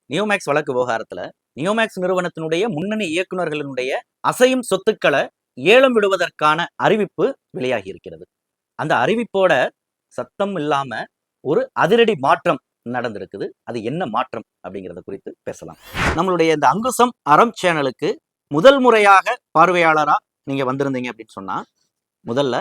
நியோமேக்ஸ் வழக்கு விவகாரத்துல நியோமேக்ஸ் நிறுவனத்தினுடைய முன்னணி இயக்குநர்களினுடைய அசையும் சொத்துக்களை ஏலம் விடுவதற்கான அறிவிப்பு வெளியாகி இருக்கிறது. அந்த அறிவிப்போட சத்தம் இல்லாம ஒரு அதிரடி மாற்றம் நடந்திருக்குது. அது என்ன மாற்றம் அப்படிங்கிறத குறித்து பேசலாம். நம்மளுடைய இந்த அங்குசம் அறம் சேனலுக்கு முதல் முறையாக பார்வையாளரா நீங்க வந்திருந்தீங்க அப்படின்னு சொன்னா முதல்ல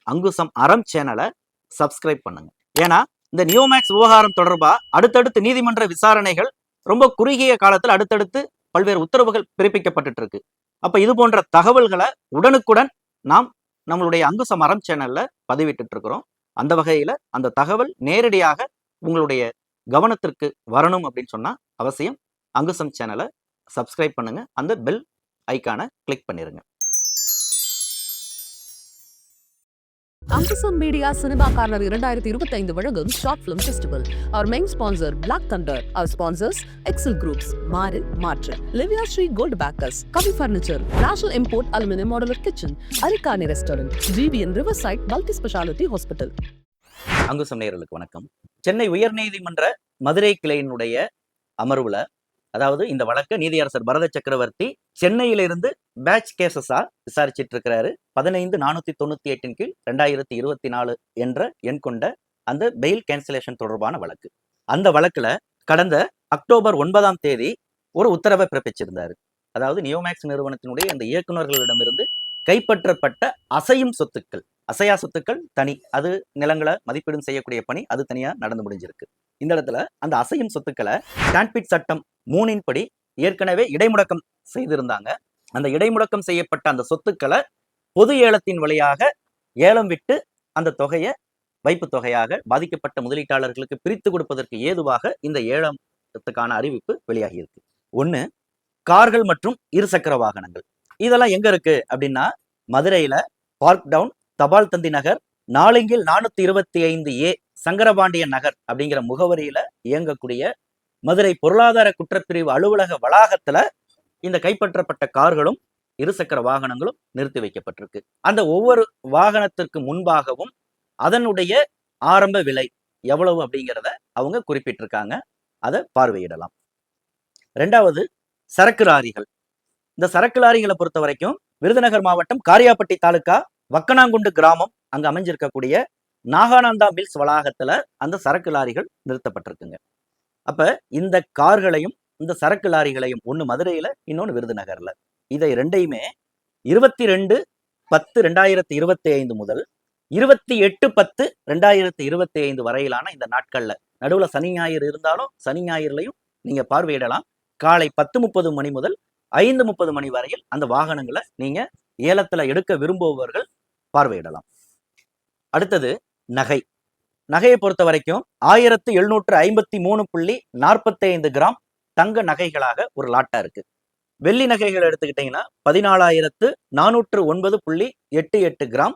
அங்குசம் அறம் சேனலை சப்ஸ்கிரைப் பண்ணுங்க. ஏன்னா இந்த நியோமேக்ஸ் விவகாரம் தொடர்பா அடுத்தடுத்து நீதிமன்ற விசாரணைகள் ரொம்ப குறுகிய காலத்தில் அடுத்தடுத்து பல்வேறு உத்தரவுகள் பிறப்பிக்கப்பட்டு இருக்கு. அப்ப இது போன்ற தகவல்களை உடனுக்குடன் நாம் நம்மளுடைய அங்குசம் அறம் சேனல்ல பதிவிட்டு இருக்கிறோம். அந்த வகையில அந்த தகவல் நேரடியாக உங்களுடைய கவனத்திற்கு வரணும் அப்படின்னு சொன்னா அவசியம் அங்குசம் சேனலை சப்ஸ்கிரைப் பண்ணுங்க. அந்த பெல் ஐக்கானை கிளிக் பண்ணிருங்க. அங்குசம் மீடியா சினிமா கார்னர் 2025 வழங்கும் short film festival. Our main sponsor Black Thunder. Our sponsors Excel Groups, மாறு மாற்று, Livia Sri Gold Backers, Kavi Furniture, National Import Aluminum Modular Kitchen, Arikani Restaurant, GVN Riverside Multi Speciality Hospital. அங்குசம் நேயர்களுக்கு வணக்கம். சென்னை உயர்நீதிமன்ற மதுரை கிளையினுடைய அமர்வுல, அதாவது இந்த வழக்க நீதியரசர் பரத சக்கரவர்த்தி சென்னையிலிருந்து பேட்ச் கேசஸா விசாரிச்சிட்டு இருக்கிறாரு. 15,498 கீழ் 2024 என்ற எண் கொண்ட அந்த பெயில் கேன்சலேஷன் தொடர்பான வழக்கு. அந்த வழக்குல கடந்த அக்டோபர் 9ஆம் தேதி ஒரு உத்தரவை பிறப்பிச்சிருந்தாரு. அதாவது நியோமேக்ஸ் நிறுவனத்தினுடைய அந்த இயக்குநர்களிடமிருந்து கைப்பற்றப்பட்ட அசையும் சொத்துக்கள், அசையா சொத்துக்கள் தனி, அது நிலங்களை மதிப்பீடு செய்யக்கூடிய பணி அது தனியா நடந்து முடிஞ்சிருக்கு. இந்த இடத்துல அந்த அசையும் சொத்துக்களை டான்பிட் சட்டம் 3 படி ஏற்கனவே இடைமுடக்கம் செய்திருந்தாங்க. அந்த இடைமுடக்கம் செய்யப்பட்ட அந்த சொத்துக்களை பொது ஏலத்தின் வழியாக ஏலம் விட்டு அந்த தொகையை வைப்பு தொகையாக பாதிக்கப்பட்ட முதலீட்டாளர்களுக்கு பிரித்து கொடுப்பதற்கு ஏதுவாக இந்த ஏலத்துக்கான அறிவிப்பு வெளியாகி இருக்கு. ஒண்ணு, கார்கள் மற்றும் இருசக்கர வாகனங்கள். இதெல்லாம் எங்க இருக்கு அப்படின்னா மதுரையில பார்க் டவுன், தபால் தந்தி நகர், நாலுங்கில் 425A சங்கரபாண்டியன் நகர் அப்படிங்கிற முகவரியில இயங்கக்கூடிய மதுரை பொருளாதார குற்றப்பிரிவு அலுவலக வளாகத்துல இந்த கைப்பற்றப்பட்ட கார்களும் இருசக்கர வாகனங்களும் நிறுத்தி வைக்கப்பட்டிருக்கு. அந்த ஒவ்வொரு வாகனத்திற்கு முன்பாகவும் அதனுடைய ஆரம்ப விலை எவ்வளவு அப்படிங்கிறத அவங்க குறிப்பிட்டிருக்காங்க. அதை பார்வையிடலாம். ரெண்டாவது, சரக்கு லாரிகள். இந்த சரக்கு லாரிகளை பொறுத்த வரைக்கும் விருதுநகர் மாவட்டம் காரியாப்பட்டி தாலுகா வக்கனாங்குண்டு கிராமம் அங்க அமைஞ்சிருக்கக்கூடிய நாகானந்தா மில்ஸ் வளாகத்துல அந்த சரக்கு லாரிகள் நிறுத்தப்பட்டிருக்குங்க. அப்ப இந்த கார்களையும் இந்த சரக்கு லாரிகளையும், ஒண்ணு மதுரையில இன்னொன்னு விருதுநகர்ல, இதை ரெண்டையுமே 22/10/2025 முதல் 28/10/2025 வரையிலான இந்த நாட்கள்ல, நடுவுல சனி ஞாயிறு இருந்தாலும் சனி ஞாயிறுலையும் நீங்க பார்வையிடலாம். காலை 10:30 மணி முதல் 5:30 மணி வரையில் அந்த வாகனங்களை நீங்க ஏலத்துல எடுக்க விரும்புபவர்கள் பார்வையிடலாம். அடுத்தது நகை. நகையை பொறுத்த வரைக்கும் 1753.45 கிராம் தங்க நகைகளாக ஒரு லாட்டா இருக்கு. வெள்ளி நகைகள் எடுத்துக்கிட்டீங்கன்னா 14,409.88 கிராம்,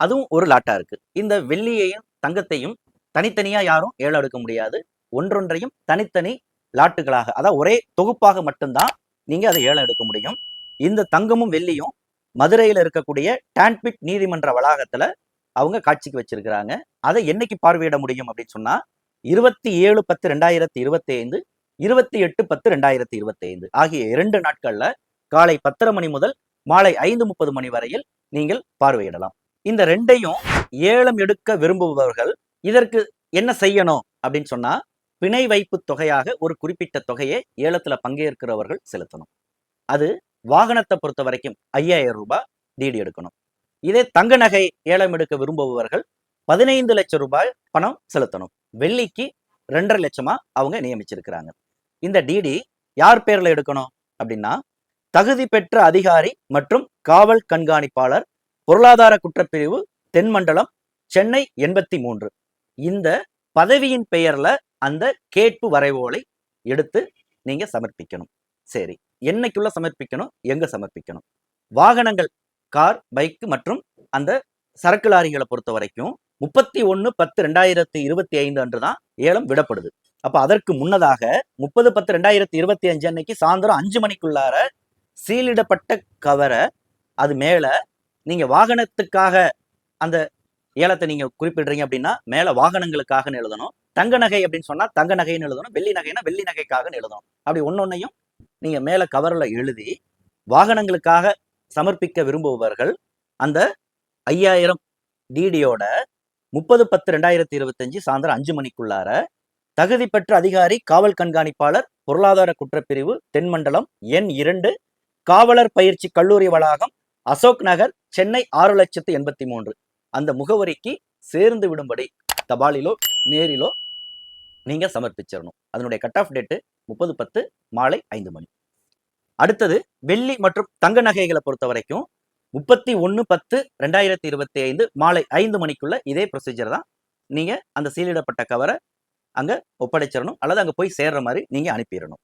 அதுவும் ஒரு லாட்டா இருக்கு. இந்த வெள்ளியையும் தங்கத்தையும் தனித்தனியா யாரும் ஏலம் எடுக்க முடியாது. ஒன்றொன்றையும் தனித்தனி லாட்டுகளாக, அதாவது ஒரே தொகுப்பாக மட்டும்தான் நீங்க அதை ஏலம் எடுக்க முடியும். இந்த தங்கமும் வெள்ளியும் மதுரையில இருக்கக்கூடிய டான்பிட் நீதிமன்ற வளாகத்துல அவங்க காட்சிக்கு வச்சிருக்கிறாங்க. அதை என்னைக்கு பார்வையிட முடியும் அப்படின்னு சொன்னா 27/10/2025, 28/10/2025 ஆகிய 2 நாட்கள்ல காலை 10:30 மணி முதல் மாலை 5:30 மணி வரையில் நீங்கள் பார்வையிடலாம். இந்த ரெண்டையும் ஏலம் எடுக்க விரும்புபவர்கள் இதற்கு என்ன செய்யணும் அப்படின்னு சொன்னா, பிணை வைப்பு தொகையாக ஒரு குறிப்பிட்ட தொகையை ஏலத்துல பங்கேற்கிறவர்கள் செலுத்தணும். அது வாகனத்தை பொறுத்த வரைக்கும் 5000 ரூபாய் டிடி எடுக்கணும். இதே தங்க நகை ஏலம் எடுக்க விரும்புபவர்கள் 15 லட்சம் ரூபாய் பணம் செலுத்தணும். வெள்ளிக்கு 2.5 லட்சமா அவங்க நியமிச்சிருக்கிறாங்க. இந்த டிடி யார் பேர்ல எடுக்கணும் அப்படின்னா, தகுதி பெற்ற அதிகாரி மற்றும் காவல் கண்காணிப்பாளர், பொருளாதார குற்றப்பிரிவு தென்மண்டலம், சென்னை 83, இந்த பதவியின் பெயர்ல அந்த கேட்பு வரைவோலை எடுத்து நீங்க சமர்ப்பிக்கணும். சரி, என்னைக்குள்ள சமர்ப்பிக்கணும், எங்க சமர்ப்பிக்கணும்? வாகனங்கள் கார், பைக் மற்றும் அந்த சரக்கு லாரிகளை பொறுத்த வரைக்கும் 31/10/2025 அன்றுதான் ஏலம் விடப்படுது. அப்ப அதற்கு முன்னதாக 30/10/2025 அன்னைக்கு சாயந்தரம் 5 மணிக்குள்ளார சீலிடப்பட்ட கவரை அது மேல நீங்க வாகனத்துக்காக அந்த ஏலத்தை நீங்க குறிப்பிடுறீங்க அப்படின்னா மேல வாகனங்களுக்காக எழுதணும். தங்க நகை அப்படின்னு சொன்னா தங்க நகைன்னு எழுதணும். வெள்ளி நகைனா வெள்ளி நகைக்காக எழுதணும். அப்படி ஒன்னொன்னையும் நீங்க மேல கவர்ல எழுதி வாகனங்களுக்காக சமர்ப்பிக்க விரும்புபவர்கள் அந்த 5000 டிடியோட 30/10/2025 சாயந்தரம் 5 மணிக்குள்ளார தகுதி பெற்ற அதிகாரி காவல் கண்காணிப்பாளர் பொருளாதார குற்றப்பிரிவு தென்மண்டலம் எண் 2 காவலர் பயிற்சி கல்லூரி வளாகம் அசோக் நகர் சென்னை 6,83,000 அந்த முகவரிக்கு சேர்ந்து விடும்படி தபாலிலோ நேரிலோ நீங்க சமர்ப்பிச்சிடணும். அதனுடைய கட் ஆஃப் டேட்டு 30/10 மாலை 5 மணி. அடுத்தது வெள்ளி மற்றும் தங்க நகைகளை பொறுத்த வரைக்கும் 31/10/2025 மாலை 5 மணிக்குள்ள இதே ப்ரொசீஜர் தான். நீங்க அந்த சீலிடப்பட்ட கவரை அங்க ஒப்படைச்சிடணும் அல்லது அங்க போய் சேர்ற மாதிரி நீங்க அனுப்பிடணும்.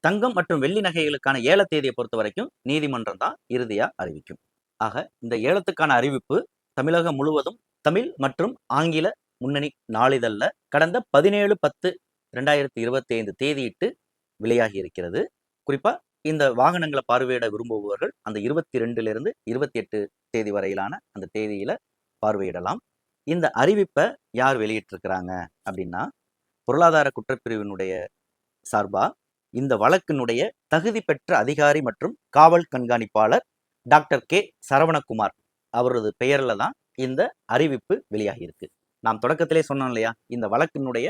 தங்கம் மற்றும் வெள்ளி நகைகளுக்கான ஏல தேதியை பொறுத்த வரைக்கும் நீதிமன்றம் தான் இறுதியா அறிவிக்கும். ஆக இந்த ஏலத்துக்கான அறிவிப்பு தமிழகம் முழுவதும் தமிழ் மற்றும் ஆங்கில முன்னணி நாளிதழ்ல கடந்த 17/10/2025 தேதியிட்டு வெளியாகி இருக்கிறது. குறிப்பா இந்த வாகனங்களை பார்வையிட விரும்புபவர்கள் அந்த 22 28 தேதி வரையிலான அந்த தேதியில பார்வையிடலாம். இந்த அறிவிப்பை யார் வெளியிட்டிருக்கிறாங்க அப்படின்னா பொருளாதார குற்றப்பிரிவினுடைய சார்பா இந்த வழக்கினுடைய தகுதி பெற்ற அதிகாரி மற்றும் காவல் கண்காணிப்பாளர் டாக்டர் கே சரவணகுமார் அவரது பெயர்ல தான் இந்த அறிவிப்பு வெளியாகி இருக்கு. நாம் தொடக்கத்திலே சொன்னோம் இல்லையா, இந்த வழக்கினுடைய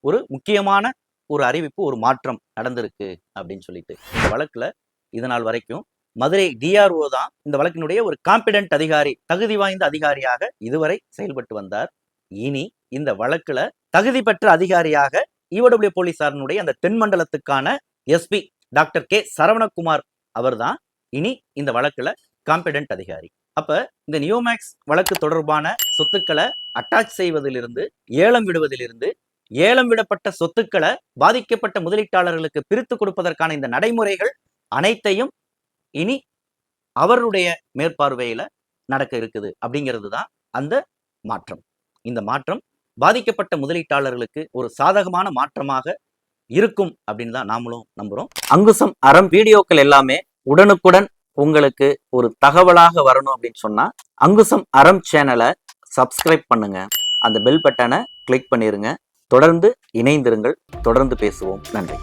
ஒரு முக்கியமான ஒரு அறிவிப்பு, ஒரு மாற்றம் நடந்திருக்கு அப்படின்னு சொல்லிட்டு. இந்த வழக்குல இதனால் வரைக்கும் மதுரை டிஆர்ஓ தான் இந்த வழக்கினுடைய ஒரு காம்பிடென்ட் அதிகாரி, தகுதி வாய்ந்த அதிகாரியாக இதுவரை செயல்பட்டு வந்தார். இனி இந்த வழக்குல தகுதி பெற்ற அதிகாரியாக ஈவடபிள்யூ போலீசாரினுடைய அந்த தென்மண்டலத்துக்கான எஸ்பி டாக்டர் கே சரவணகுமார் அவர்தான் இனி இந்த வழக்குல காம்பிடென்ட் அதிகாரி. அப்ப இந்த நியோமேக்ஸ் வழக்கு தொடர்பான சொத்துக்களை அட்டாச் செய்வதிலிருந்து ஏலம் விடுவதிலிருந்து ஏலம் விடப்பட்ட சொத்துக்களை பாதிக்கப்பட்ட முதலீட்டாளர்களுக்கு பிரித்து கொடுப்பதற்கான இந்த நடைமுறைகள் அனைத்தையும் இனி அவருடைய மேற்பார்வையில நடக்க இருக்குது அப்படிங்கிறது தான் அந்த மாற்றம். இந்த மாற்றம் பாதிக்கப்பட்ட முதலீட்டாளர்களுக்கு ஒரு சாதகமான மாற்றமாக இருக்கும் அப்படின்னு தான் நாமளும் நம்புறோம். அங்குசம் அறம் வீடியோக்கள் எல்லாமே உடனுக்குடன் உங்களுக்கு ஒரு தகவலாக வரணும் அப்படின்னு சொன்னா அங்குசம் அறம் சேனலை சப்ஸ்கிரைப் பண்ணுங்க, அந்த பெல் பட்டனை கிளிக் பண்ணிருங்க. தொடர்ந்து இணைந்திருங்கள், தொடர்ந்து பேசுவோம். நன்றி.